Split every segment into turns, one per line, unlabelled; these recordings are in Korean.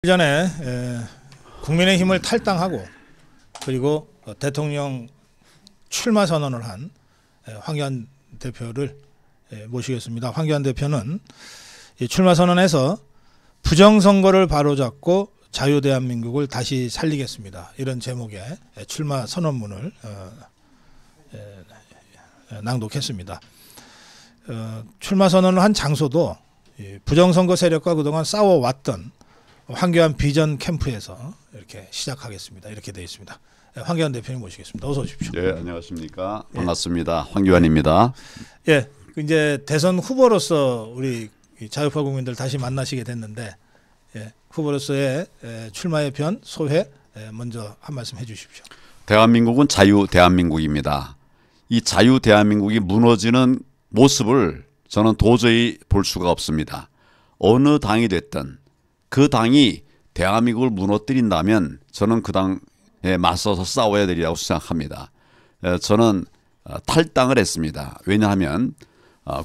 전에 국민의힘을 탈당하고 그리고 대통령 출마 선언을 한 황교안 대표를 모시겠습니다. 황교안 대표는 출마 선언에서 부정선거를 바로잡고 자유대한민국을 다시 살리겠습니다. 이런 제목의 출마 선언문을 낭독했습니다. 출마 선언을 한 장소도 부정선거 세력과 그동안 싸워왔던 황교안 비전 캠프에서 이렇게 시작하겠습니다. 이렇게 되어 있습니다. 황교안 대표님 모시겠습니다. 어서 오십시오.
네, 안녕하십니까. 반갑습니다. 황교안입니다.
예, 이제 대선 후보로서 우리 자유파 국민들 다시 만나시게 됐는데, 후보로서의 출마의 변, 소회 먼저 한 말씀 해주십시오.
대한민국은 자유 대한민국입니다. 이 자유 대한민국이 무너지는 모습을 저는 도저히 볼 수가 없습니다. 어느 당이 됐든 그 당이 대한민국을 무너뜨린다면 저는 그 당에 맞서서 싸워야 되리라고 생각합니다. 저는 탈당을 했습니다. 왜냐하면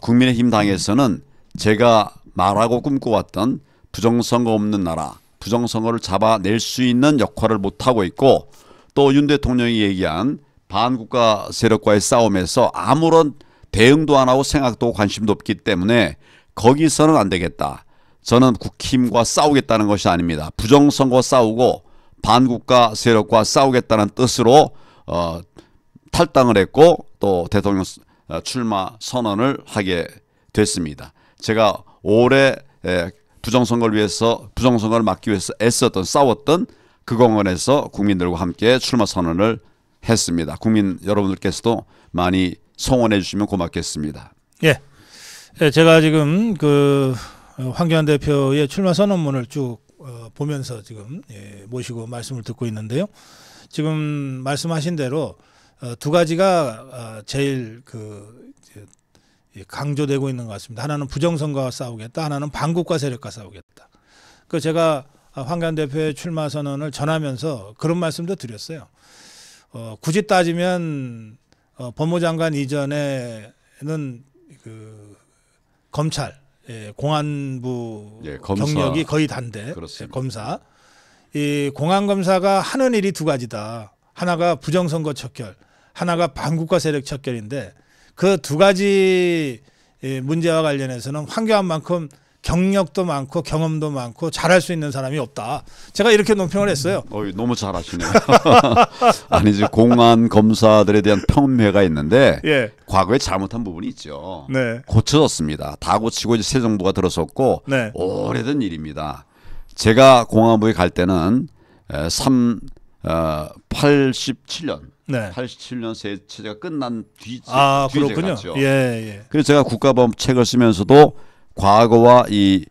국민의힘 당에서는 제가 말하고 꿈꿔왔던 부정선거 없는 나라, 부정선거를 잡아낼 수 있는 역할을 못하고 있고, 또 윤 대통령이 얘기한 반국가 세력과의 싸움에서 아무런 대응도 안 하고 생각도 관심도 없기 때문에 거기서는 안 되겠다. 저는 국힘과 싸우겠다는 것이 아닙니다. 부정선거 싸우고 반국가 세력과 싸우겠다는 뜻으로 탈당을 했고 또 대통령 출마 선언을 하게 됐습니다. 제가 올해 부정선거를 막기 위해서 애썼던 싸웠던 그 공원에서 국민들과 함께 출마 선언을 했습니다. 국민 여러분들께서도 많이 성원해 주시면 고맙겠습니다.
예, 제가 지금 황교안 대표의 출마 선언문을 쭉 보면서 지금 모시고 말씀을 듣고 있는데요. 지금 말씀하신 대로 두 가지가 제일 강조되고 있는 것 같습니다. 하나는 부정선거와 싸우겠다, 하나는 반국가 세력과 싸우겠다. 제가 황교안 대표의 출마 선언을 전하면서 그런 말씀도 드렸어요. 굳이 따지면 법무장관 이전에는 검찰, 공안부 경력이 거의 단데, 검사. 이 공안검사가 하는 일이 두 가지다. 하나가 부정선거 척결, 하나가 반국가 세력 척결인데 그 두 가지 문제와 관련해서는 황교안만큼 경력도 많고 경험도 많고 잘할 수 있는 사람이 없다. 제가 이렇게 논평을 했어요.
너무 잘하시네요. 아니지, 공안 검사들에 대한 평가가 있는데 과거에 잘못한 부분이 있죠.
네.
고쳐졌습니다. 다 고치고 이제 새 정부가 들어섰고
네.
오래된 일입니다. 제가 공안부에 갈 때는 87년. 네. 87년 새 체제가 끝난 뒤에
그렇군요.
갔죠.
예.
그래서 제가 국가보안 책을 쓰면서도 과거와 이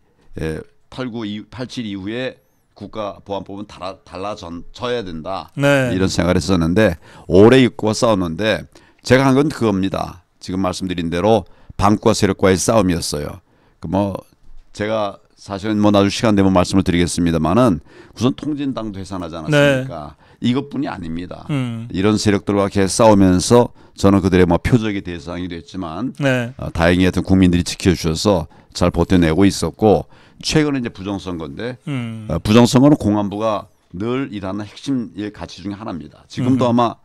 87 이후에 국가보안법은 달라져야 된다.
네.
이런 생각을 했었는데 오래 입고와 싸웠는데 제가 한 건 그겁니다. 지금 말씀드린 대로 반국가 세력과의 싸움이었어요. 제가 사실은 나중에 시간 되면 말씀을 드리겠습니다만은 우선 통진당도 해산하지 않았습니까? 네. 이것뿐이 아닙니다. 이런 세력들과 계속 싸우면서 저는 그들의 표적의 대상이 됐지만 다행히 하여튼 국민들이 지켜주셔서 잘 버텨내고 있었고, 최근에 이제 부정선거인데 부정선거는 공안부가 늘 일하는 핵심 가치 중에 하나입니다. 지금도 아마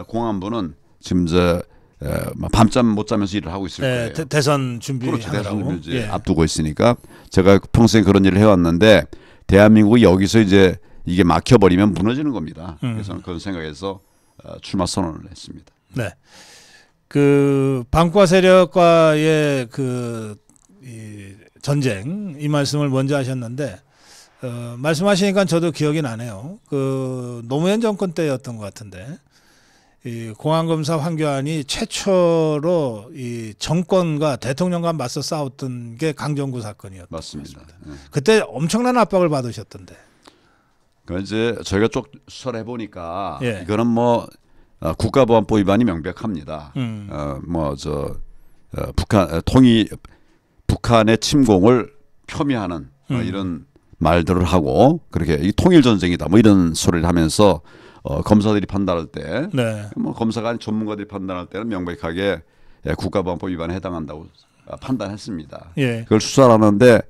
공안부는 지금 밤잠 못 자면서 일을 하고 있을 거예요.
대선 준비하느라고.
그렇죠. 대선 준비 앞두고 있으니까 제가 평생 그런 일을 해왔는데 대한민국이 여기서 이제 이게 막혀버리면 무너지는 겁니다. 그래서 저는 그런 생각에서 출마 선언을 했습니다.
네. 반국가 세력과의 전쟁, 이 말씀을 먼저 하셨는데 말씀하시니까 저도 기억이 나네요. 노무현 정권 때였던 것 같은데 이 공안검사 황교안이 최초로 이 정권과 대통령과 맞서 싸웠던 게 강정구 사건이었던 것 같습니다. 그때 엄청난 압박을 받으셨던데.
이제 저희가 쭉 수사를 해보니까 이거는 국가보안법 위반이 명백합니다. 북한의 침공을 폄훼하는 이런 말들을 하고 그렇게 이 통일 전쟁이다 이런 소리를 하면서 검사들이 판단할 때 검사가 아닌 전문가들이 판단할 때는 명백하게 국가보안법 위반에 해당한다고 판단했습니다. 그걸 수사를 하는데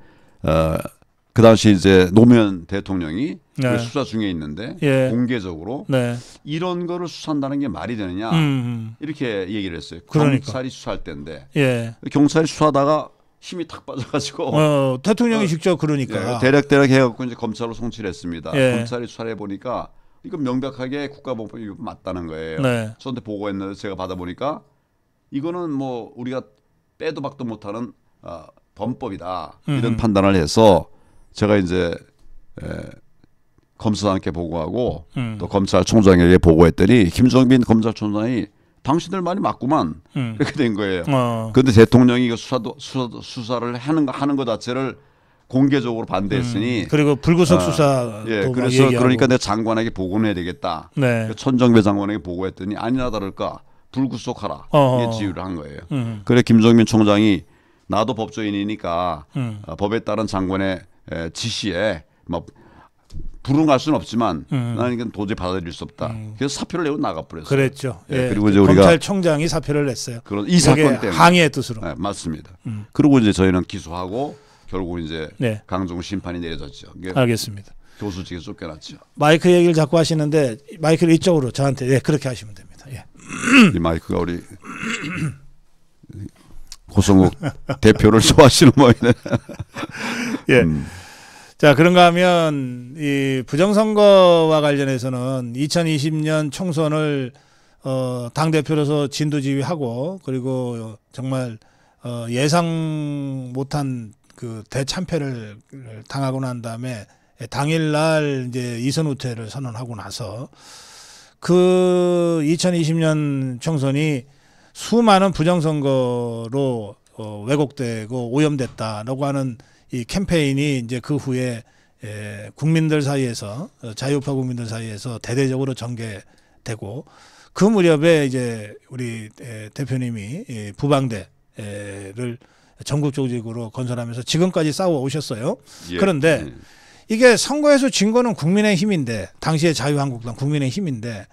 그 당시 이제 노무현 대통령이
네.
수사 중에 있는데
예.
공개적으로
네.
이런 거를 수사한다는 게 말이 되느냐 이렇게 얘기를 했어요.
그러니까.
경찰이 수사할 때인데
예.
경찰이 수사하다가 힘이 탁 빠져가지고
대통령이 직접 그러니까
대략 해갖고 이제 검찰로 송치를 했습니다.
예.
검찰이 수사해 보니까 이거 명백하게 국가보안법이 맞다는 거예요.
네.
저한테 보고했는데 제가 받아보니까 이거는 뭐 우리가 빼도 박도 못하는 범법이다 이런 판단을 해서 제가 이제 검사장께 보고하고 또 검찰총장에게 보고했더니 김종빈 검찰총장이 당신들 말이 맞구만 이렇게 된 거예요. 그런데 대통령이 이거 수사를 하는 것 자체를 공개적으로 반대했으니
그리고 불구속 수사
그래서 그러니까 내가 장관에게 보고는 해야 되겠다.
네.
천정배 장관에게 보고했더니 아니나 다를까 불구속하라 이게 지휘를 한 거예요. 그래 김종민 총장이 나도 법조인이니까 법에 따른 장관의 지시에 뭐 불응할 수는 없지만 나는 이건 도저히 받아들일 수 없다. 그래서 사표를 내고 나가버렸어요.
그랬죠. 예.
그리고 이제 우리가
검찰총장이 사표를 냈어요.
이 사건 때문에
항의의 뜻으로.
네, 맞습니다. 그리고 이제 저희는 기소하고 결국 이제
네.
강정 심판이 내려졌죠.
알겠습니다.
교수직에서 쫓겨났죠.
마이크 얘기를 자꾸 하시는데 마이크를 이쪽으로 저한테 그렇게 하시면 됩니다. 예.
이 마이크가 우리 고성욱 대표를 좋아하시는 모양이네.
예. 자, 그런가 하면 이 부정선거와 관련해서는 2020년 총선을 당 대표로서 진두지휘하고 그리고 정말 예상 못한 그 대참패를 당하고 난 다음에 당일날 이제 이선 후퇴를 선언하고 나서 그 2020년 총선이 수많은 부정선거로 왜곡되고 오염됐다라고 하는 이 캠페인이 이제 그 후에 국민들 사이에서 자유우파 국민들 사이에서 대대적으로 전개되고 그 무렵에 이제 우리 대표님이 부방대를 전국 조직으로 건설하면서 지금까지 싸워 오셨어요.
예.
그런데 이게 선거에서 진 거는 국민의힘인데 당시에 자유한국당 국민의힘인데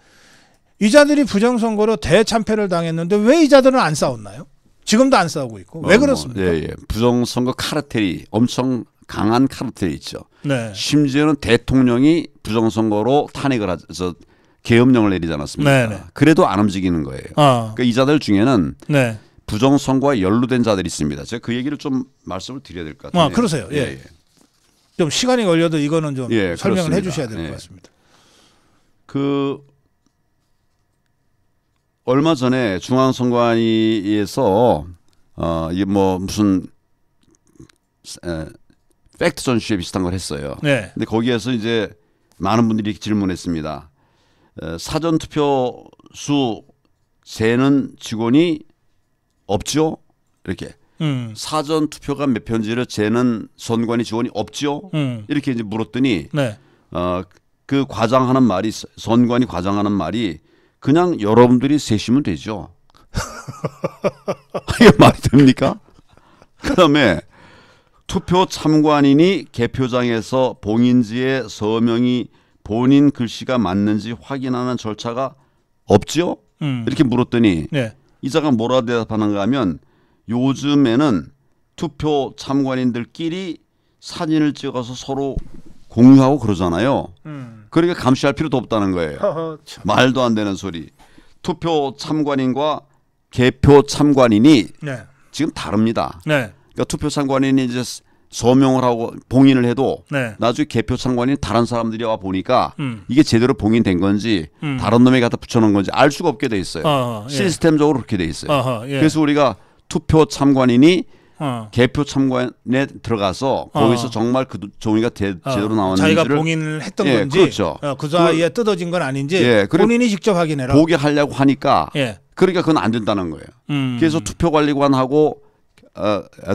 이자들이 부정선거로 대참패를 당했는데 왜 이자들은 안 싸웠나요? 지금도 안 싸우고 있고 왜 그렇습니까?
예. 부정선거 카르텔이 엄청 강한 카르텔이 있죠.
네.
심지어는 대통령이 부정선거로 탄핵을 해서 계엄령을 내리지 않았습니까?
네네.
그래도 안 움직이는 거예요. 그러니까 이자들 중에는
네.
부정선거에 연루된 자들이 있습니다. 제가 그 얘기를 좀 말씀을 드려야 될 것 같아요.
그러세요. 예. 좀 시간이 걸려도 이거는 좀 설명을 해 주셔야 될 것 같습니다.
그 얼마 전에 중앙선관위에서 이게 뭐 무슨 팩트 전시회 비슷한 걸 했어요.
네.
근데 거기에서 이제 많은 분들이 질문했습니다. 사전 투표수 세는 직원이 없죠? 이렇게 사전 투표가 몇 편지를 재는 선관위 직원이 없죠? 이렇게 이제 물었더니
네.
그 과장하는 말이 선관위 과장하는 말이 그냥 여러분들이 세시면 되죠. 이게 말이 됩니까? 그다음에 투표 참관인이 개표장에서 봉인지에 서명이 본인 글씨가 맞는지 확인하는 절차가 없죠? 이렇게 물었더니
네.
이자가 뭐라 대답하는가 하면 요즘에는 투표 참관인들끼리 사진을 찍어서 서로 공유하고 그러잖아요. 그러니까 감시할 필요도 없다는 거예요. 말도 안 되는 소리. 투표 참관인과 개표 참관인이
네.
지금 다릅니다.
네.
그러니까 투표 참관인이 이제 서명을 하고 봉인을 해도
네.
나중에 개표 참관인 다른 사람들이 와 보니까 이게 제대로 봉인된 건지 다른 놈에 갖다 붙여놓은 건지 알 수가 없게 돼 있어요.
예.
시스템적으로 그렇게 돼 있어요.
예.
그래서 우리가 투표 참관인이 개표 참관에 들어가서 거기서 정말 그 종이가 제대로 나왔는지를
자기가 봉인을 했던 건지
그렇죠.
그 사이에 뜯어진 건 아닌지 본인이 직접 확인해라.
보게 하려고 하니까
예.
그러니까 그건 안 된다는 거예요. 그래서 투표관리관하고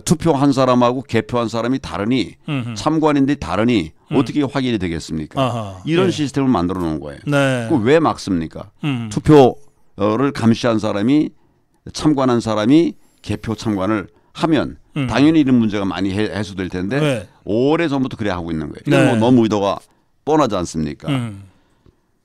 투표한 사람하고 개표한 사람이 다르니 참관인들이 다르니 어떻게 확인이 되겠습니까? 이런 시스템을 만들어 놓은 거예요.
네.
그걸 왜 막습니까? 투표를 감시한 사람이 참관한 사람이 개표 참관을 하면 당연히 이런 문제가 많이 해소될 텐데
네.
오래전부터 그래 하고 있는 거예요. 이건
네.
뭐 너무 의도가 뻔하지 않습니까?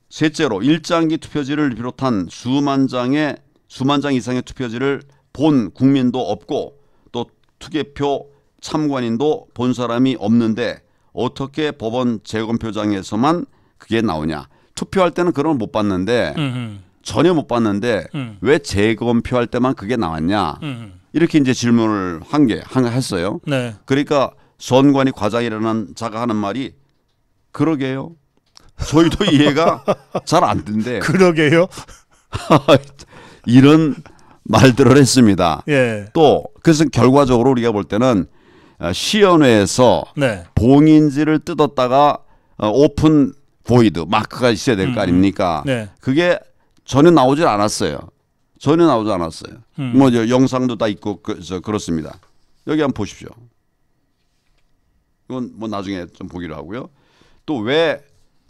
셋째로 일장기 투표지를 비롯한 수만 장 이상의 투표지를 본 국민도 없고 또 투개표 참관인도 본 사람이 없는데 어떻게 법원 재검표장에서만 그게 나오냐. 투표할 때는 그런 걸 못 봤는데 전혀 못 봤는데 왜 재검표할 때만 그게 나왔냐. 이렇게 이제 질문을 했어요.
네.
그러니까 선관위 과장이라는 자가 하는 말이 그러게요. 저희도 이해가 잘 안 된대.
그러게요.
이런 말들을 했습니다.
예.
또 그래서 결과적으로 우리가 볼 때는 시연회에서
네.
봉인지를 뜯었다가 오픈 보이드 마크가 있어야 될 거 아닙니까?
네.
그게 전혀 나오질 않았어요. 전혀 나오지 않았어요. 뭐 영상도 다 있고 그렇습니다. 여기 한번 보십시오. 이건 뭐 나중에 좀 보기로 하고요. 또 왜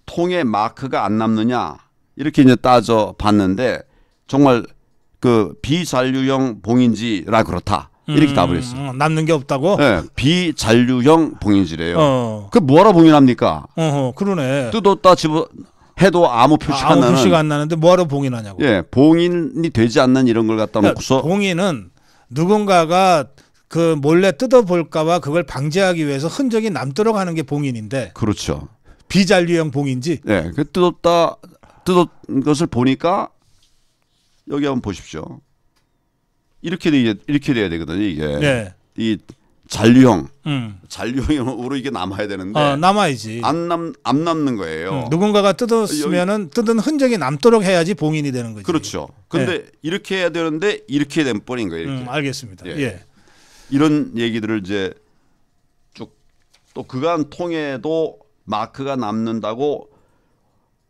통에 마크가 안 남느냐 이렇게 이제 따져 봤는데 정말 그 비잔류형 봉인지라 그렇다 이렇게 답을 했어요.
남는 게 없다고?
네, 비잔류형 봉인지래요. 그 뭐하러 봉인합니까?
그러네.
뜯었다 집어 해도 아무 표시가
아무 표시가 안 나는데 뭐하러 봉인하냐고.
예, 봉인이 되지 않는 이런 걸 갖다 놓고서
봉인은 누군가가 그 몰래 뜯어볼까봐 그걸 방지하기 위해서 흔적이 남도록 하는 게 봉인인데.
그렇죠.
비잔류형 봉인지.
네, 그 뜯은 것을 보니까 여기 한번 보십시오. 이렇게 돼야 되거든요. 이게
네.
이 잔류형으로 이게 남아야 되는데
남아야지.
안 남는 거예요.
누군가가 뜯었으면은 뜯은 흔적이 남도록 해야지 봉인이 되는 거지.
그렇죠. 근데 이렇게 해야 되는데 이렇게 된 뻔인 거예요. 이렇게.
알겠습니다. 예.
이런 얘기들을 이제 쭉 또 그간 통에도 마크가 남는다고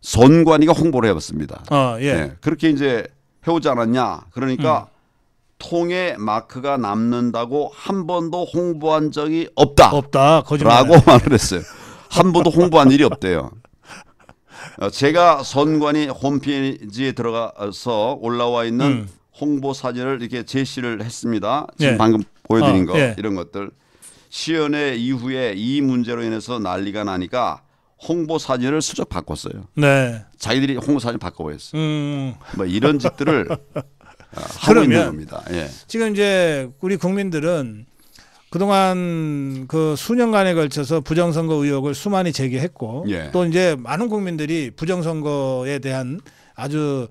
선관위가 홍보를 해봤습니다.
예.
네, 그렇게 이제 해오지 않았냐. 그러니까 통에 마크가 남는다고 한 번도 홍보한 적이 없다.
거짓말이야.
라고 말을 했어요. 한 번도 홍보한 일이 없대요. 제가 선관위 홈페이지에 들어가서 올라와 있는 홍보 사진을 이렇게 제시를 했습니다. 지금 방금 보여드린 거 이런 것들. 시연회 이후에 이 문제로 인해서 난리가 나니까 홍보 사진을 슬쩍 바꿨어요.
네.
자기들이 홍보 사진 바꿔버렸어요. 뭐 이런 짓들을 하고 있는 겁니다. 예.
지금 이제 우리 국민들은 그동안 그 수년간에 걸쳐서 부정선거 의혹을 수많이 제기했고 또 이제 많은 국민들이 부정선거에 대한 아주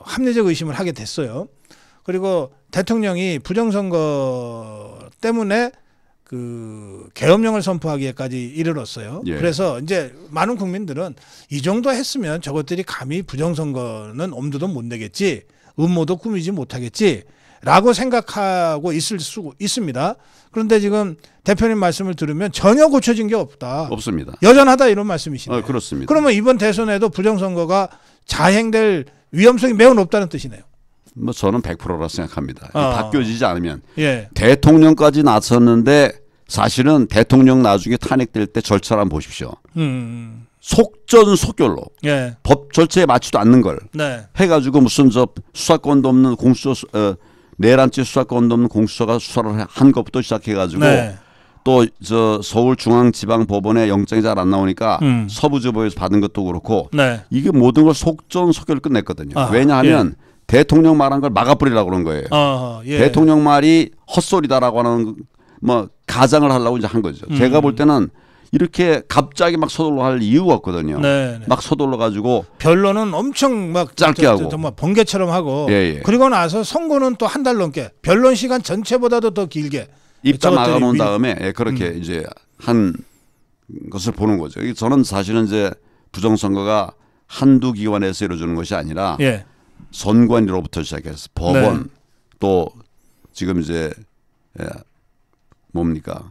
합리적 의심을 하게 됐어요. 그리고 대통령이 부정선거 때문에 그 계엄령을 선포하기에까지 이르렀어요. 그래서 이제 많은 국민들은 이 정도 했으면 저것들이 감히 부정선거는 엄두도 못 내겠지, 음모도 꾸미지 못하겠지라고 생각하고 있을 수 있습니다. 그런데 지금 대표님 말씀을 들으면 전혀 고쳐진 게
없습니다.
여전하다 이런 말씀이시네요.
그렇습니다.
그러면 이번 대선에도 부정선거가 자행될 위험성이 매우 높다는 뜻이네요.
뭐 저는 100%라 생각합니다. 바뀌어지지 않으면
예.
대통령까지 나섰는데 사실은 대통령 나중에 탄핵될 때 절차를 한번 보십시오. 속전속결로 법 절차에 맞지도 않는 걸 해가지고 무슨 저 수사권도 없는 공수처 내란죄 수사권도 없는 공수처가 수사를 한 것부터 시작해가지고 또 저 서울중앙지방법원에 영장이 잘 안 나오니까 서부지법에서 받은 것도 그렇고 이게 모든 걸 속전속결로 끝냈거든요. 왜냐하면 대통령 말한 걸 막아버리려고 그런 거예요. 대통령 말이 헛소리다라고 하는 뭐 가장을 하려고 이제 한 거죠. 제가 볼 때는 이렇게 갑자기 막 서둘러 할 이유가 없거든요. 막 서둘러 가지고
변론은 엄청 막
짧게 하고
정말 번개처럼 하고 그리고 나서 선거는 또 한 달 넘게 변론 시간 전체보다도 더 길게
입장 막아놓은 다음에 그렇게 이제 한 것을 보는 거죠. 저는 사실은 이제 부정선거가 한두 기관에서 이루어지는 것이 아니라 선관위로부터 시작해서 법원 또 지금 이제 뭡니까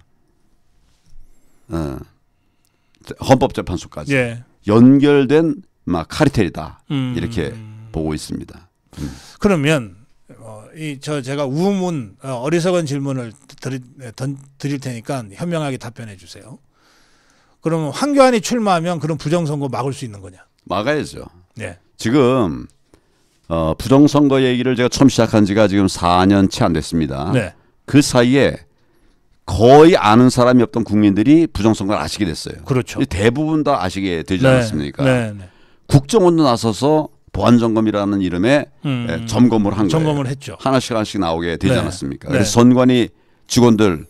헌법재판소까지 연결된 막 카르텔이다 이렇게 보고 있습니다.
그러면 제가 우문 어리석은 질문을 드릴 테니까 현명하게 답변해 주세요. 그러면 황교안이 출마하면 그런 부정선거 막을 수 있는 거냐?
막아야죠. 지금 부정선거 얘기를 제가 처음 시작한 지가 지금 4년 채 안 됐습니다. 그 사이에 거의 아는 사람이 없던 국민들이 부정선거를 아시게 됐어요.
그렇죠.
대부분 다 아시게 되지 않았습니까? 국정원도 나서서 보안점검이라는 이름의 점검을 한 거예요.
점검을 했죠.
하나씩 나오게 되지 않았습니까? 그래서 선관위 직원들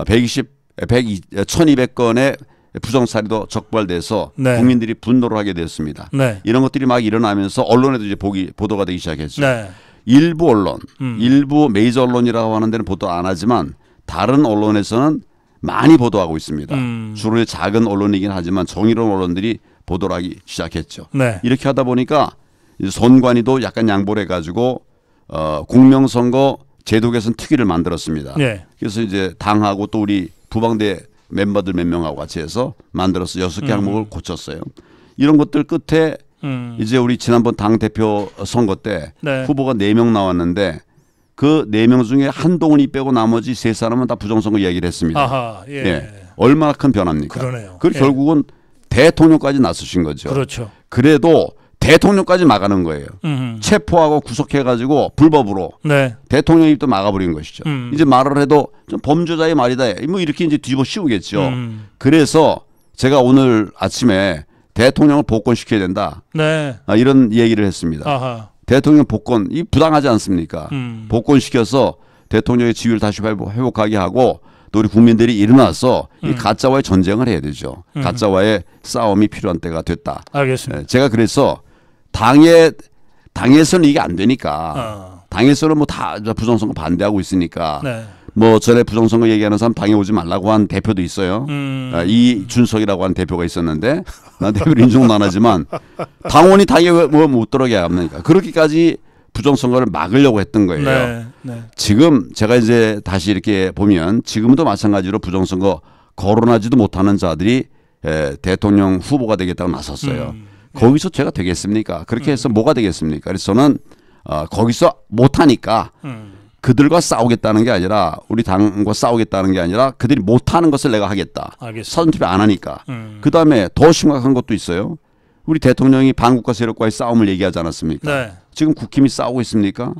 120 1200건의 부정사례도 적발돼서
네.
국민들이 분노를 하게 됐습니다.
네.
이런 것들이 막 일어나면서 언론에도 이제 보도가 되기 시작했죠.
네.
일부 언론, 일부 메이저 언론이라고 하는 데는 보도 안 하지만 다른 언론에서는 많이 보도하고 있습니다. 주로 작은 언론이긴 하지만 정의로운 언론들이 보도를 하기 시작했죠.
네.
이렇게 하다 보니까 선관위도 약간 양보를 해가지고 공명선거 제도 개선 특위를 만들었습니다.
네.
그래서 이제 당하고 또 우리 부방대 멤버들 몇 명하고 같이 해서 만들어서 6개 항목을 고쳤어요. 이런 것들 끝에 이제 우리 지난번 당 대표 선거 때
네.
후보가 4명 나왔는데 그 4명 중에 한동훈이 빼고 나머지 3사람은 다 부정선거 이야기를 했습니다.
아하, 예.
예. 얼마나 큰 변화입니까?
그러네요.
그리고
예.
결국은 대통령까지 나서신 거죠.
그렇죠.
그래도 대통령까지 막아는 거예요. 체포하고 구속해가지고 불법으로
네.
대통령 입도 막아버린 것이죠. 이제 말을 해도 좀 범죄자의 말이다. 뭐 이렇게 이제 뒤집어 씌우겠죠. 그래서 제가 오늘 아침에 대통령을 복권시켜야 된다.
네.
이런 얘기를 했습니다.
아하.
대통령 복권 이 부당하지 않습니까? 복권시켜서 대통령의 지위를 다시 회복하게 하고 또 우리 국민들이 일어나서 이 가짜와의 전쟁을 해야 되죠. 가짜와의 싸움이 필요한 때가 됐다.
알겠습니다.
제가 그래서 당에서는 이게 안 되니까 당에서는 뭐 다 부정선거 반대하고 있으니까
네.
뭐 전에 부정선거 얘기하는 사람 당에 오지 말라고 한 대표도 있어요. 이준석이라고 하는 대표가 있었는데 난 대표를 인정은 안 하지만 당원이 당에 왜 못 들어가게 합니까? 그렇게까지 부정선거를 막으려고 했던 거예요.
네. 네.
지금 제가 이제 다시 이렇게 보면 지금도 마찬가지로 부정선거 거론하지도 못하는 자들이 대통령 후보가 되겠다고 나섰어요. 거기서 제가 되겠습니까? 그렇게 해서 뭐가 되겠습니까? 그래서 저는 거기서 못하니까 그들과 싸우겠다는 게 아니라 우리 당과 싸우겠다는 게 아니라 그들이 못하는 것을 내가 하겠다. 사전투표 안 하니까. 그다음에 더 심각한 것도 있어요. 우리 대통령이 반국가 세력과의 싸움을 얘기하지 않았습니까?
네.
지금 국힘이 싸우고 있습니까?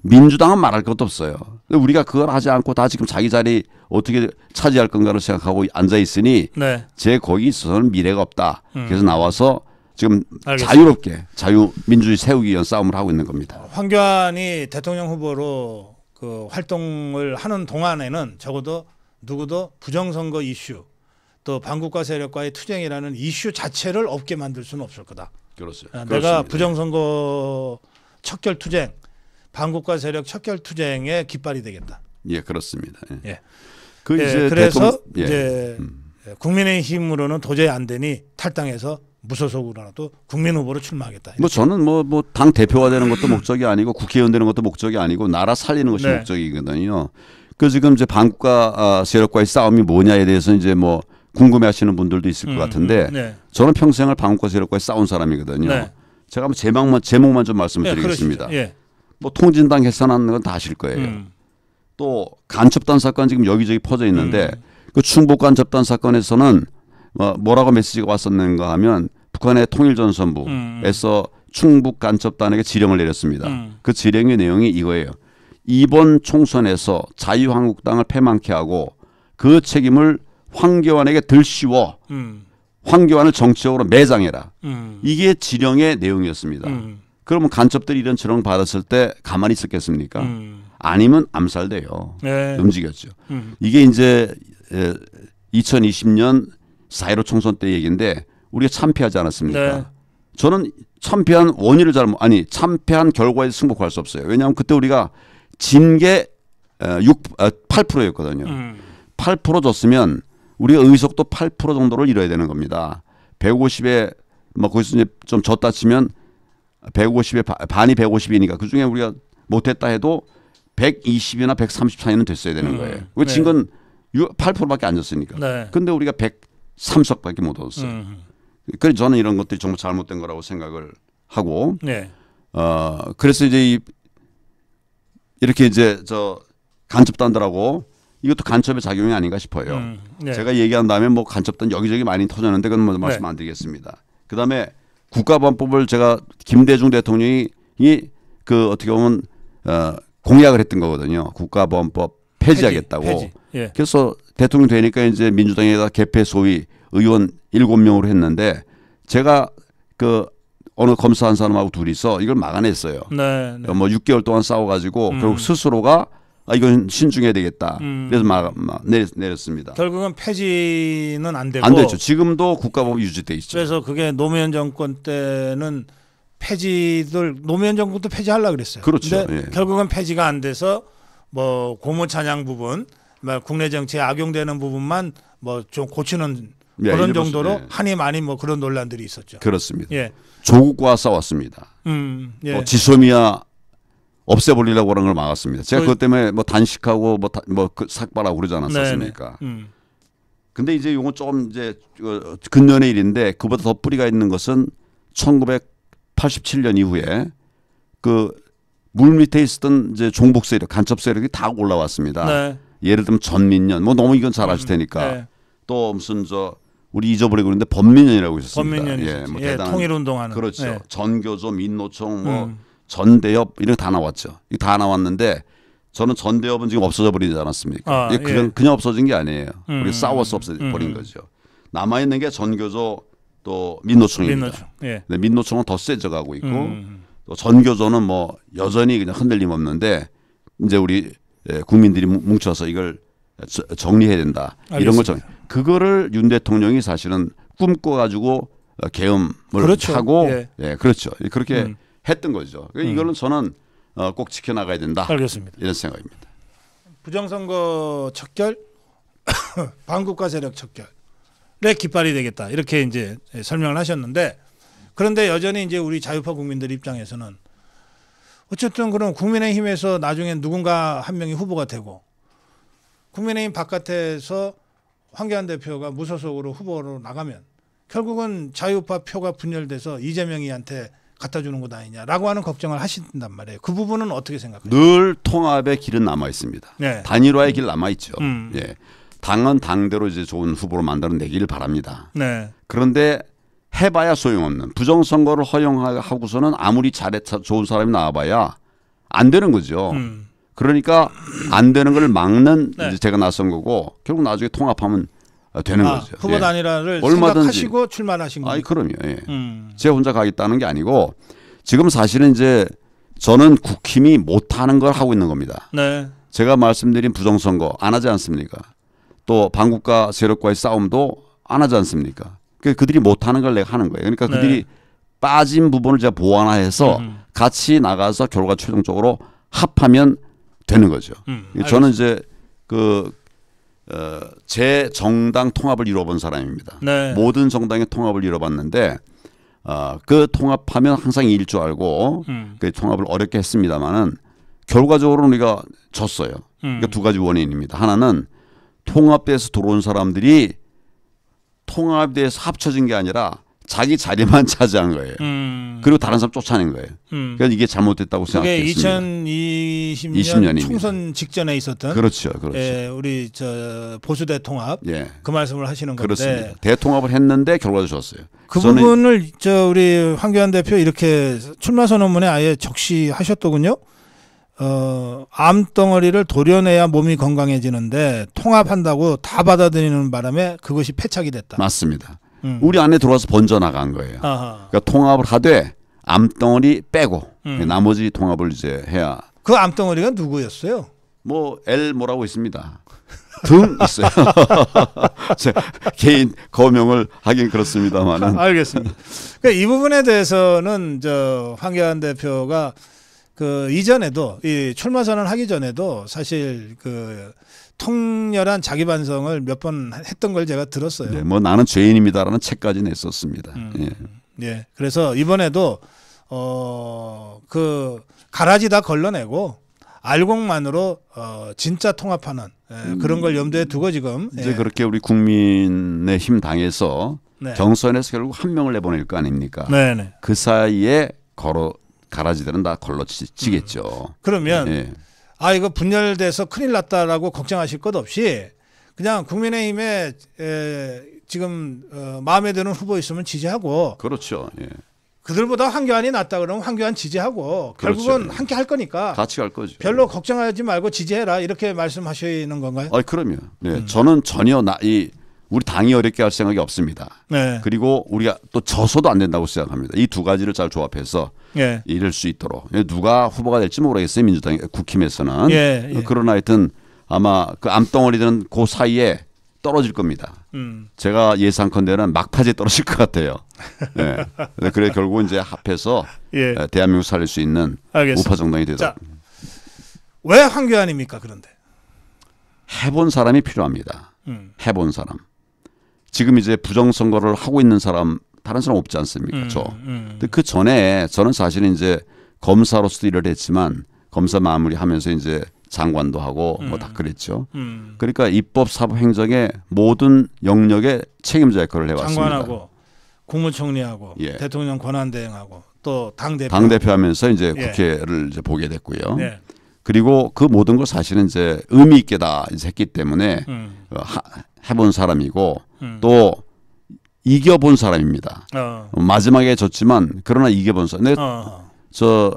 민주당은 말할 것도 없어요. 우리가 그걸 하지 않고 다 지금 자기 자리 어떻게 차지할 건가를 생각하고 앉아 있으니
네.
제 거기 있어서는 미래가 없다. 그래서 나와서 지금
알겠습니다.
자유롭게 자유민주주의 세우기 위한 싸움을 하고 있는 겁니다.
황교안이 대통령 후보로 그 활동을 하는 동안에는 적어도 누구도 부정선거 이슈 또 반국가 세력과의 투쟁이라는 이슈 자체를 없게 만들 수는 없을 거다.
그렇습니다.
내가 부정선거 척결투쟁 반국가 세력 척결투쟁의 깃발이 되겠다.
예, 그렇습니다. 예.
예.
그 이제
그래서 이제 국민의힘으로는 도저히 안 되니 탈당해서 무소속으로라도 국민 후보로 출마하겠다.
뭐 저는 뭐 당 대표가 되는 것도 목적이 아니고 국회의원 되는 것도 목적이 아니고 나라 살리는 것이
네.
목적이거든요. 그 지금 이제 반국가 세력과의 싸움이 뭐냐에 대해서 이제 뭐 궁금해하시는 분들도 있을 것 같은데
네.
저는 평생을 반국가 세력과의 싸운 사람이거든요.
네.
제가 한번 제목만 좀 말씀드리겠습니다.
예.
뭐 통진당 해산하는 건 다 아실 거예요. 또 간첩단 사건 지금 여기저기 퍼져 있는데 그 충북 간첩단 사건에서는 뭐라고 메시지가 왔었는가 하면 북한의 통일전선부에서 충북 간첩단에게 지령을 내렸습니다. 그 지령의 내용이 이거예요. 이번 총선에서 자유한국당을 패망케 하고 그 책임을 황교안에게 들씌워 황교안을 정치적으로 매장해라. 이게 지령의 내용이었습니다. 그러면 간첩들이 이런 지령 받았을 때 가만히 있었겠습니까? 아니면 암살돼요.
네.
움직였죠. 이게 이제 2020년 4.15 총선 때 얘기인데 우리가 참패하지 않았습니까?
네.
저는 참패한 원인을 참패한 결과에 승복할 수 없어요. 왜냐하면 그때 우리가 진 게 8%였거든요. 8% 줬으면 우리가 의석도 8% 정도를 이뤄야 되는 겁니다. 150에 뭐 거기서 이제 좀 졌다 치면 150에 반이 150이니까 그중에 우리가 못했다 해도 120이나 130 차이는 됐어야 되는 거예요. 왜 진 건 8%밖에 안 졌으니까.
네.
근데 우리가 103석밖에 못 얻었어요. 그래서 저는 이런 것들이 정말 잘못된 거라고 생각을 하고
네.
그래서 이제 이렇게 이제 저 간첩단들하고 이것도 간첩의 작용이 아닌가 싶어요.
네.
제가 얘기한 다음에 뭐 간첩단 여기저기 많이 터졌는데 그건 뭐 말씀 안 드리겠습니다. 그다음에 국가보안법을 제가 김대중 대통령이 그 어떻게 보면 공약을 했던 거거든요. 국가보안법 폐지하겠다고.
폐지. 예.
그래서 대통령 되니까 이제 민주당에다 개폐 소위 의원 7명으로 했는데 제가 그 어느 검사한 사람하고 둘이서 이걸 막아냈어요.
네, 네.
뭐 6개월 동안 싸워가지고 결국 스스로가 이건 신중해야 되겠다. 그래서 내렸습니다.
결국은 폐지는 안 되고
안 됐죠. 지금도 국가법이 유지돼 있죠.
그래서 그게 노무현 정권 때는 노무현 정권도 폐지하려고 그랬어요.
그렇죠.
근데 결국은 폐지가 안 돼서 뭐 고무 찬양 부분, 국내 정치에 악용되는 부분만 뭐 좀 고치는 그런 정도로 한이 많이 뭐 그런 논란들이 있었죠.
그렇습니다. 조국과 싸웠습니다. 뭐 지소미아 없애버리려고 하는 걸 막았습니다. 제가 그것 때문에 뭐 단식하고 그 삭발하고 그러지 않았었습니까? 근데 이제 이건 조금 이제 근년의 일인데 그보다 더 뿌리가 있는 것은 1987년 이후에 그 물 밑에 있었던 이제 종북 세력, 간첩 세력이 다 올라왔습니다. 네. 예를 들면 전민련, 뭐 너무 이건 잘 아실 테니까 또 무슨 우리 잊어버리고 있는데 범민련이라고 있었습니다.
범민련이 뭐 통일운동하는.
그렇죠. 전교조, 민노총, 뭐 전대협 이런 거 다 나왔죠. 이거 다 나왔는데 저는 전대협은 지금 없어져 버리지 않았습니까? 그냥 없어진 게 아니에요. 우리 싸워서 없어버린 거죠. 남아 있는 게 전교조 또 민노총입니다. 근데 민노총은 더 세져가고 있고 또 전교조는 뭐 여전히 그냥 흔들림 없는데 이제 우리 국민들이 뭉쳐서 이걸 정리해야 된다. 이런 걸 그거를 윤 대통령이 사실은 꿈꿔가지고 계엄을 하고 그렇죠. 그렇게 했던 거죠. 이거는 저는 꼭 지켜나가야 된다.
알겠습니다.
이런 생각입니다.
부정선거 척결, 반국가 세력 척결에 깃발이 되겠다. 이렇게 이제 설명을 하셨는데 그런데 여전히 이제 우리 자유파 국민들 입장에서는 어쨌든 그럼 국민의힘에서 나중에 누군가 한 명이 후보가 되고 국민의힘 바깥에서 황교안 대표가 무소속으로 후보로 나가면 결국은 자유파 표가 분열돼서 이재명이한테 갖다 주는 것 아니냐라고 하는 걱정을 하신단 말이에요. 그 부분은 어떻게 생각해요?
늘 통합의 길은 남아 있습니다. 단일화의 길 남아 있죠. 당은 당대로 이제 좋은 후보로 만들어내기를 바랍니다. 그런데 해봐야 소용없는 부정선거를 허용하고서는 아무리 좋은 사람이 나와봐야 안 되는 거죠. 그러니까 안 되는 걸 막는 이제 제가 나선 거고 결국 나중에 통합하면 되는 거죠.
후보 단일화를 생각하시고 출마하신 거예요?
그럼요. 제가 혼자 가겠다는 게 아니고 지금 사실은 이제 저는 국힘이 못하는 걸 하고 있는 겁니다. 제가 말씀드린 부정선거 안 하지 않습니까? 또 반국가 세력과의 싸움도 안 하지 않습니까? 그들이 못하는 걸 내가 하는 거예요. 그러니까 그들이 빠진 부분을 제가 보완해서 같이 나가서 결과 최종적으로 합하면 되는 거죠. 저는 이제 제 정당 통합을 이뤄본 사람입니다. 모든 정당의 통합을 이뤄봤는데 그 통합하면 항상 이길 줄 알고 그 통합을 어렵게 했습니다만은 결과적으로 우리가 졌어요. 그러니까 두 가지 원인입니다. 하나는 통합돼서 들어온 사람들이 통합돼서 합쳐진 게 아니라 자기 자리만 차지한 거예요. 그리고 다른 사람 쫓아낸 거예요. 그래서 이게 잘못됐다고 생각했습니다.
그게 2020년 총선 직전에 있었던
그렇죠.
우리 보수 대통합 그 말씀을 하시는 건데
그렇습니다. 대통합을 했는데 결과도 졌어요.
그 부분을 우리 황교안 대표 이렇게 출마 선언문에 아예 적시하셨더군요. 암덩어리를 도려내야 몸이 건강해지는데 통합한다고 다 받아들이는 바람에 그것이 패착이 됐다.
맞습니다. 우리 안에 들어와서 번져나간 거예요. 그러니까 통합을 하되 암덩어리 빼고 나머지 통합을 이제 해야.
그 암덩어리가 누구였어요?
뭐라고 있습니다. 등 있어요. 개인 거명을 하긴 그렇습니다만은.
알겠습니다. 그러니까 이 부분에 대해서는 황교안 대표가 이전에도 이 출마 선언하기 전에도 사실 통렬한 자기 반성을 몇 번 했던 걸 제가 들었어요.
나는 죄인입니다라는 책까지 냈었습니다.
그래서 이번에도 가라지 다 걸러내고 알곡만으로 진짜 통합하는 그런 걸 염두에 두고 지금
이제 그렇게 우리 국민의힘 당에서 경선에서 결국 한 명을 내보낼 거 아닙니까? 그 사이에 가라지들은 다 걸러지겠죠.
그러면 이거 분열돼서 큰일 났다라고 걱정하실 것 없이 그냥 국민의힘에 지금 마음에 드는 후보 있으면 지지하고
그렇죠.
그들보다 황교안이 낫다 그러면 황교안 지지하고 결국은
그렇죠.
함께 할 거니까
같이 갈 거죠.
별로 걱정하지 말고 지지해라 이렇게 말씀하시는 건가요?
그럼요. 저는 전혀 우리 당이 어렵게 할 생각이 없습니다.
네.
그리고 우리가 또 져서도 안 된다고 생각합니다. 이 두 가지를 잘 조합해서
예.
이룰 수 있도록. 누가 후보가 될지 모르겠어요. 민주당 국힘에서는.
예, 예.
그러나 하여튼 아마 그 암덩어리들은 그 사이에 떨어질 겁니다. 제가 예상컨대는 막판에 떨어질 것 같아요. 네. 그래 결국 이제 합해서
예.
대한민국 살릴 수 있는
알겠습니다.
우파 정당이 되도록.
왜 황교안입니까? 그런데
해본 사람이 필요합니다. 해본 사람. 지금 이제 부정선거를 하고 있는 사람 다른 사람 없지 않습니까? 근데 그 전에 저는 사실은 이제 검사로서도 일을 했지만 검사 마무리하면서 이제 장관도 하고 뭐 다 그랬죠. 그러니까 입법, 사법, 행정의 모든 영역에 책임자 역할을 해왔습니다.
장관하고 국무총리하고 예. 대통령 권한대행하고 또 당대표.
당대표 하면서 이제
예.
국회를 이제 보게 됐고요.
예.
그리고 그 모든 걸 사실은 이제 의미 있게 다 이제 했기 때문에 해본 사람이고 또 이겨본 사람입니다. 마지막에 졌지만 그러나 이겨본 사람. 근데 저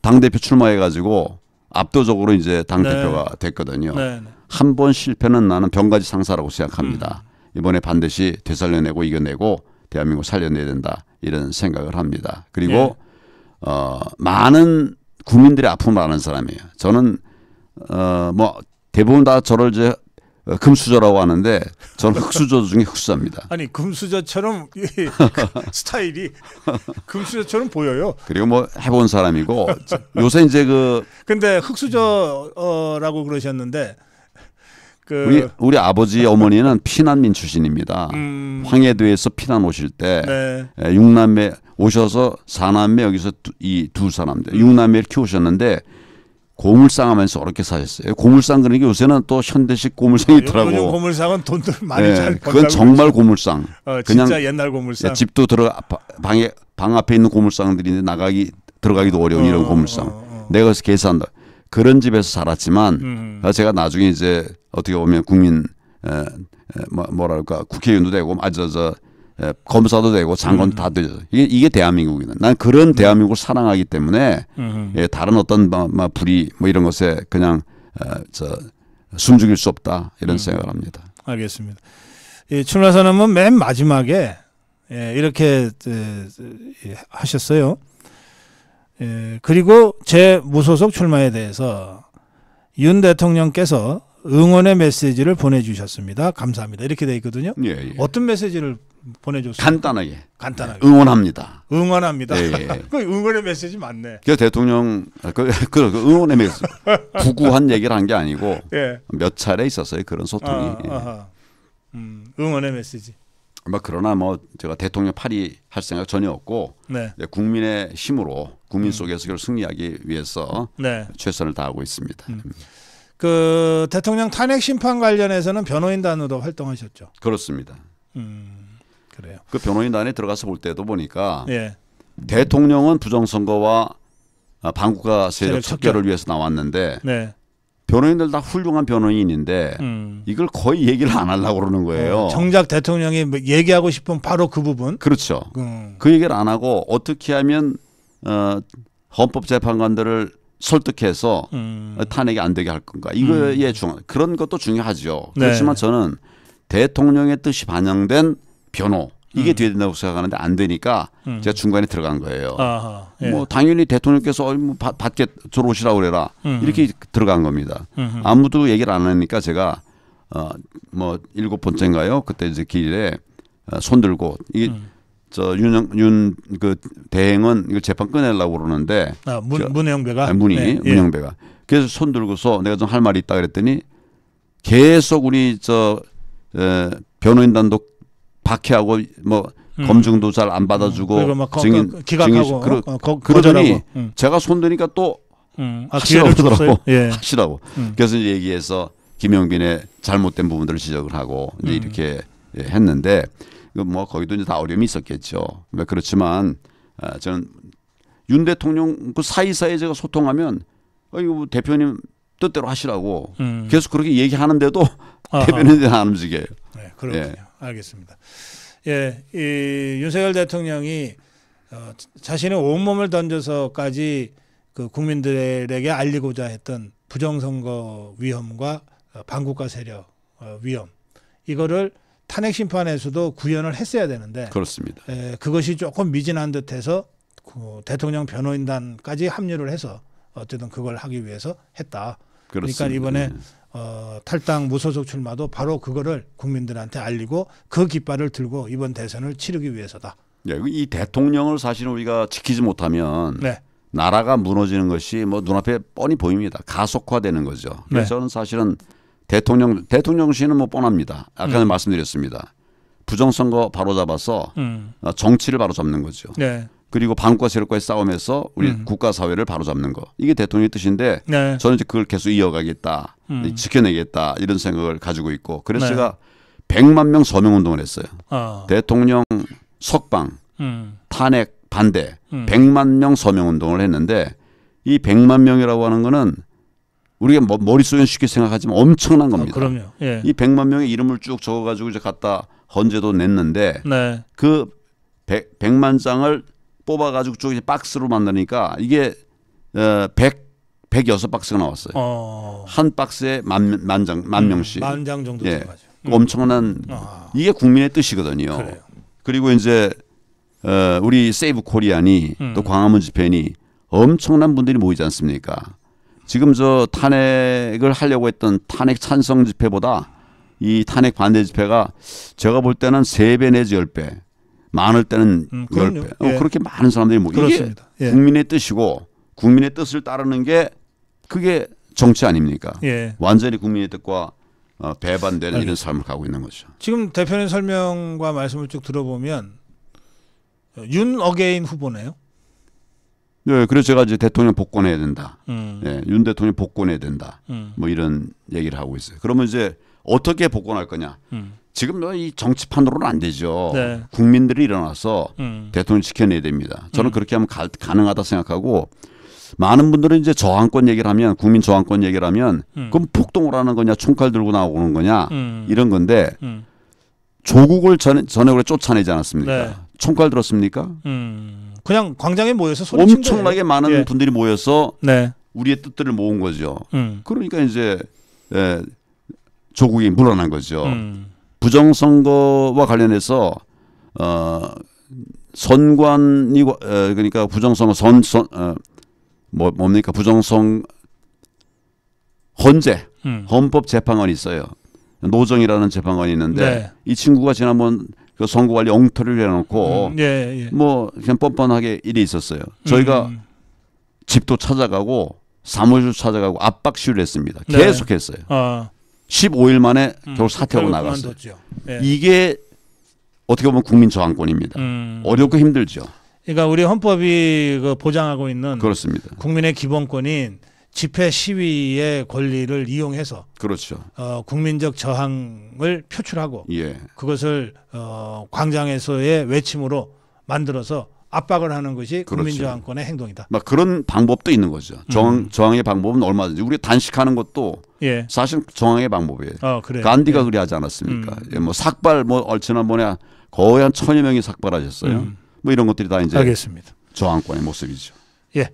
당대표 출마해가지고 압도적으로 이제 당대표가 네. 됐거든요. 네. 한 번 실패는 나는 병가지 상사라고 생각합니다. 이번에 반드시 되살려내고 이겨내고 대한민국 살려내야 된다 이런 생각을 합니다. 그리고 네. 많은 국민들의 아픔을 아는 사람이에요. 저는 뭐 대부분 다 저를 이제 금수저라고 하는데 저는 흑수저 중에 흑수저입니다.
아니 금수저처럼 스타일이 금수저처럼 보여요.
그리고 뭐 해본 사람이고 요새 이제
근데 흑수저라고 그러셨는데
우리 아버지 어머니는 피난민 출신입니다. 황해도에서 피난 오실 때 네. 6남매 오셔서 4남매 여기서 이 두 사람들 6남매를 키우셨는데 고물상 하면서 어렵게 사셨어요. 고물상 그러니까 요새는 또 현대식 고물상이 있더라고.
요즘 고물상은 돈들 많이
네,
잘 번다고.
그건 정말 고물상.
그냥 진짜 옛날 고물상.
집도 방 앞에 있는 고물상들인데 들어가기도 어려운 이런 고물상. 내가 그래서 계산다. 그런 집에서 살았지만 제가 나중에 이제 어떻게 보면 국민 뭐랄까 국회의원도 되고 검사도 되고 장관도 다 되죠. 이게 대한민국이다. 난 그런 대한민국을 사랑하기 때문에 다른 어떤 불의 뭐 이런 것에 그냥 숨죽일 수 없다 이런 생각을 합니다.
알겠습니다. 이 출마선언문 맨 마지막에 이렇게 하셨어요. 그리고 제 무소속 출마에 대해서 윤 대통령께서 응원의 메시지를 보내주셨습니다. 감사합니다. 이렇게 돼 있거든요.
예.
어떤 메시지를 보내줬어요?
간단하게
응원합니다.
예.
그 응원의 메시지 맞네.
그 대통령 그 응원의 메시지 구구한 얘기를 한 게 아니고 예. 몇 차례 있었어요. 그런 소통이.
응원의 메시지.
그러나 제가 대통령 파리 할 생각 전혀 없고
네.
국민의 힘으로 국민 속에서 그걸 승리하기 위해서
네.
최선을 다하고 있습니다.
그 대통령 탄핵 심판 관련해서는 변호인단으로 활동하셨죠.
그렇습니다.
그래요.
그 변호인단에 들어가서 볼 때도 보니까
예.
대통령은 부정선거와 반국가 세력 척결을 위해서 나왔는데
네.
변호인들 다 훌륭한 변호인인데 이걸 거의 얘기를 안 하려고 그러는 거예요.
정작 대통령이 얘기하고 싶은 바로 그 부분.
그렇죠. 그 얘기를 안 하고 어떻게 하면 헌법재판관들을 설득해서 탄핵이 안 되게 할 건가. 이거에 그런 것도 중요하죠.
네.
그렇지만 저는 대통령의 뜻이 반영된 변호 이게 돼야 된다고 생각하는데 안 되니까 제가 중간에 들어간 거예요.
예.
뭐 당연히 대통령께서 밖에 들어오시라고 그래라 이렇게 들어간 겁니다. 아무도 얘기를 안 하니까 제가 뭐 7번째인가요? 그때 이제 길에 손들고 이게 윤 그 대행은 이걸 재판 꺼내려고 그러는데
문영배가
문영배가 그래서 손들고서 내가 좀 할 말이 있다 그랬더니 계속 우리 변호인단도 박해하고 뭐 검증도 잘 안 받아주고
기각하고
그러더니 제가 손드니까 또 하시라고 그러더라고. 하시라고. 그래서 이제 얘기해서 김영빈의 잘못된 부분들을 지적을 하고 이제 이렇게 했는데 뭐 거기도 이제 다 어려움이 있었겠죠. 그렇지만 저는 윤 대통령 그 사이사이에 제가 소통하면 이거 대표님 뜻대로 하시라고 계속 그렇게 얘기하는데도 대표님이 안 움직여요.
네, 그렇군요. 알겠습니다. 예, 이 윤석열 대통령이 자신의 온몸을 던져서까지 그 국민들에게 알리고자 했던 부정선거 위험과 반국가 세력 위험 이거를 탄핵 심판에서도 구현을 했어야 되는데
그렇습니다.
그것이 조금 미진한 듯해서 그 대통령 변호인단까지 합류를 해서 어쨌든 그걸 하기 위해서 했다.
그렇습니다.
그러니까 이번에 탈당 무소속 출마도 바로 그거를 국민들한테 알리고 그 깃발을 들고 이번 대선을 치르기 위해서다.
네, 이 대통령을 사실은 우리가 지키지 못하면
네.
나라가 무너지는 것이 뭐 눈앞에 뻔히 보입니다. 가속화되는 거죠. 그래서
네.
저는 사실은 대통령실은 뭐 뻔합니다. 아까 말씀드렸습니다. 부정선거 바로잡아서 정치를 바로잡는 거죠.
네.
그리고 반국가 세력과의 싸움에서 우리 국가 사회를 바로잡는 거. 이게 대통령의 뜻인데
네.
저는 이제 그걸 계속 이어가겠다. 지켜내겠다. 이런 생각을 가지고 있고. 그래서
네.
제가 100만 명 서명 운동을 했어요. 대통령 석방, 탄핵 반대 100만 명 서명 운동을 했는데 이 100만 명이라고 하는 거는 우리가 머릿속에 쉽게 생각하지만 엄청난 겁니다.
그럼요. 예.
이 100만 명의 이름을 쭉 적어가지고 이제 갖다 헌재도 냈는데
네.
그 100만 장을 뽑아가지고 쭉 이제 박스로 만드니까 이게 106박스가 나왔어요. 한 박스에 만 명씩.
10,000장 정도
예.
들어가죠.
엄청난 이게 국민의 뜻이거든요.
그래요.
그리고 이제 우리 세이브 코리안이 또 광화문 집회니 엄청난 분들이 모이지 않습니까? 지금 저 탄핵을 하려고 했던 탄핵 찬성 집회보다 이 탄핵 반대 집회가 제가 볼 때는 3배 내지 10배, 많을 때는 10배.
예.
그렇게 많은 사람들이 모이고 이게
예.
국민의 뜻이고 국민의 뜻을 따르는 게 그게 정치 아닙니까?
예.
완전히 국민의 뜻과 배반되는 이런 삶을 가고 있는 거죠.
지금 대표님 설명과 말씀을 쭉 들어보면 윤 어게인 후보네요.
네, 그래서 제가 이제 대통령 복권해야 된다. 네, 윤 대통령 복권해야 된다. 뭐 이런 얘기를 하고 있어요. 그러면 이제 어떻게 복권할 거냐? 지금 이 정치판으로는 안 되죠.
네.
국민들이 일어나서 대통령 지켜내야 됩니다. 저는 그렇게 하면 가능하다 생각하고 많은 분들은 이제 저항권 얘기를 하면 국민 저항권 얘기를 하면 그럼 폭동을 하는 거냐 총칼 들고 나오는 거냐 이런 건데 조국을 전액으로 쫓아내지 않았습니까?
네.
총칼 들었습니까?
그냥 광장에 모여서 소리친
엄청나게
거예요.
많은
예.
분들이 모여서
네.
우리의 뜻들을 모은 거죠. 그러니까 이제 조국이 물러난 거죠. 부정선거와 관련해서 선관이 그러니까 부정선거 뭡니까 부정선 헌법재판관이 있어요. 노정이라는 재판관이 있는데
네.
이 친구가 지난번 그 선거관리 엉터리를 해놓고
예.
뭐 그냥 뻔뻔하게 일이 있었어요. 저희가 집도 찾아가고 사무실도 찾아가고 압박 시위를 했습니다.
네.
계속했어요. 15일 만에 겨우 사퇴하고 나갔어요.
예.
이게 어떻게 보면 국민 저항권입니다. 어렵고 힘들죠.
그러니까 우리 헌법이 그 보장하고 있는
그렇습니다.
국민의 기본권인 집회 시위의 권리를 이용해서
그렇죠.
국민적 저항을 표출하고
예.
그것을 광장에서의 외침으로 만들어서 압박을 하는 것이
그렇죠.
국민 저항권의 행동이다.
막 그런 방법도 있는 거죠. 저항의 방법은 얼마든지 우리 단식하는 것도
예.
사실 저항의 방법이에요.
그래요.
간디가
예.
그리 하지 않았습니까? 예, 뭐 삭발 지난번에 거의 한 1,000여 명이 삭발하셨어요. 뭐 이런 것들이 다 이제
알겠습니다.
저항권의 모습이죠.
예.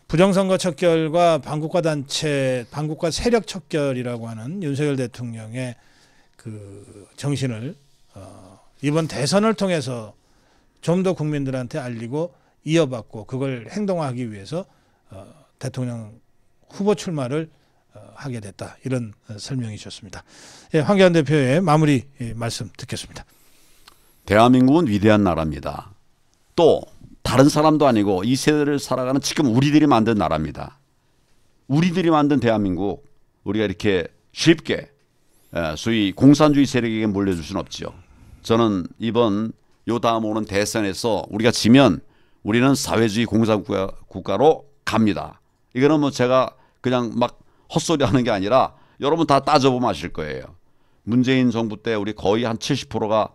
부정선거 척결과 반국가 단체, 반국가 세력 척결이라고 하는 윤석열 대통령의 그 정신을 이번 대선을 통해서 좀 더 국민들한테 알리고 이어받고 그걸 행동화하기 위해서 대통령 후보 출마를 하게 됐다. 이런 설명이셨습니다. 예, 황교안 대표의 마무리 말씀 듣겠습니다.
대한민국은 위대한 나라입니다. 또 다른 사람도 아니고 이 세대를 살아가는 지금 우리들이 만든 나라입니다. 우리들이 만든 대한민국 우리가 이렇게 쉽게 소위 공산주의 세력에게 몰려줄 수는 없죠. 저는 이번 요 다음 오는 대선에서 우리가 지면 우리는 사회주의 공산국가로 갑니다. 이거는 뭐 제가 그냥 막 헛소리 하는 게 아니라 여러분 다 따져보면 아실 거예요. 문재인 정부 때 우리 거의 한 70%가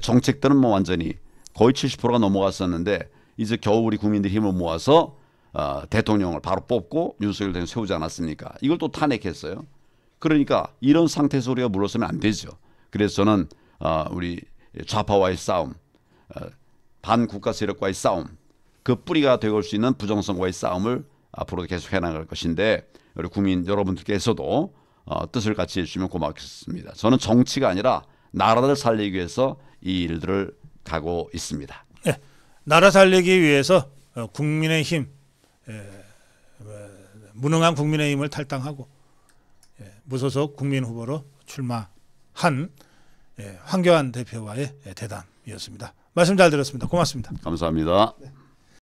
정책들은 뭐 완전히 거의 70%가 넘어갔었는데 이제 겨우 우리 국민들이 힘을 모아서 대통령을 바로 뽑고 윤석열 대통령 세우지 않았습니까? 이걸 또 탄핵했어요. 그러니까 이런 상태에서 우리가 물러서면 안 되죠. 그래서 저는 우리 좌파와의 싸움, 반국가 세력과의 싸움, 그 뿌리가 되어올 수 있는 부정선거와의 싸움을 앞으로도 계속 해나갈 것인데 우리 국민 여러분들께서도 뜻을 같이 해주시면 고맙겠습니다. 저는 정치가 아니라 나라를 살리기 위해서 이 일들을 가고 있습니다.
네, 나라 살리기 위해서 국민의힘 무능한 국민의힘을 탈당하고 무소속 국민 후보로 출마한 황교안 대표와의 대담이었습니다. 말씀 잘 들었습니다. 고맙습니다.
감사합니다.
네.